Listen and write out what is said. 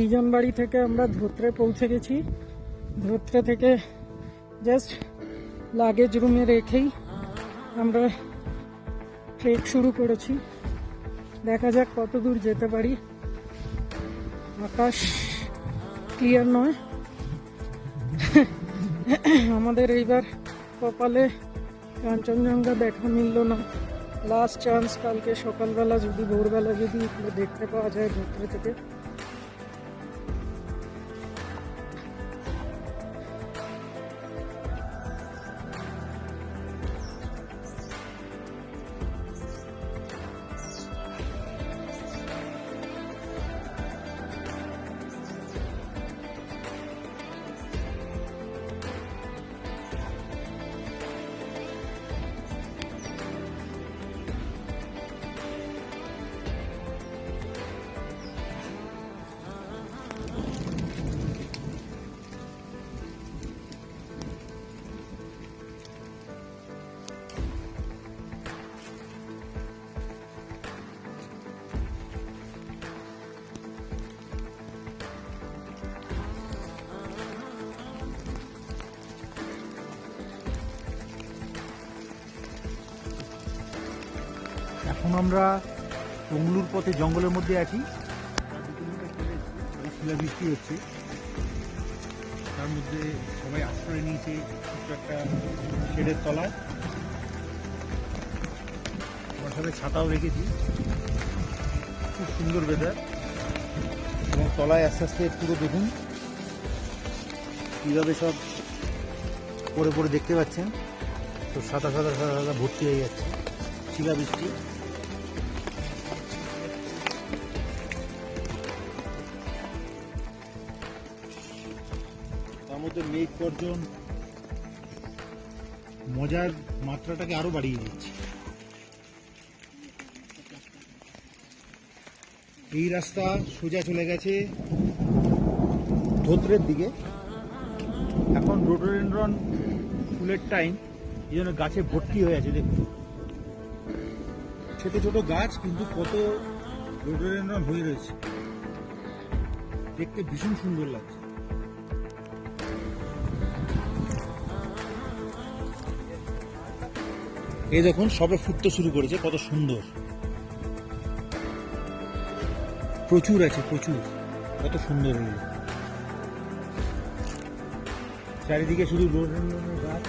বিজনবাড়ি থেকে আমরা ধোত্রে পৌঁছে গেছি। ধোত্রে থেকে জাস্ট লাগেজ রুমে রেখেই আমরা ট্রেক শুরু করেছি। দেখা যাক কত দূর যেতে পারি। আকাশ ক্লিয়ার নয়। আমাদের এইবার কপালে কাঞ্চনজঙ্ঘা দেখা মিলল না। লাস্ট চান্স, কালকে সকালবেলা যদি ভোরবেলা যদি দেখতে পাওয়া যায় ধোত্রে থেকে। এখন আমরা টংলুর পথে জঙ্গলের মধ্যে আছি। শিলাবৃষ্টি হচ্ছে, তার মধ্যে সবাই আশ্রয় নিয়েছে ছোট্ট একটা শেডের তলায়। আমার সাথে ছাতাও রেখেছি। খুব সুন্দর ওয়েদার, এবং তলায় আস্তে আস্তে পুরো দেখুন কীভাবে সব পরে পরে দেখতে পাচ্ছেন। তো সাদা সাদা সাদা সাদা ভর্তি হয়ে যাচ্ছে শিলাবৃষ্টি। তার মধ্যে মেঘ গর্জন মজার মাত্রাটাকে আরো বাড়িয়ে দিচ্ছে। এই রাস্তা সোজা চলে গেছে ধোত্রের দিকে। এখন রোডোডেনড্রন ফুলের টাইম, এই জন্য গাছে ভর্তি হয়ে আছে। দেখুন ছোট ছোট গাছ, কিন্তু কত রোডোডেনড্রন হয়ে রয়েছে, দেখতে ভীষণ সুন্দর লাগছে। এই দেখুন সবে ফুটতে শুরু করেছে, কত সুন্দর। প্রচুর আছে, প্রচুর, কত সুন্দর হয়ে। চারিদিকে শুধু রোডোডেনড্রনের গাছ।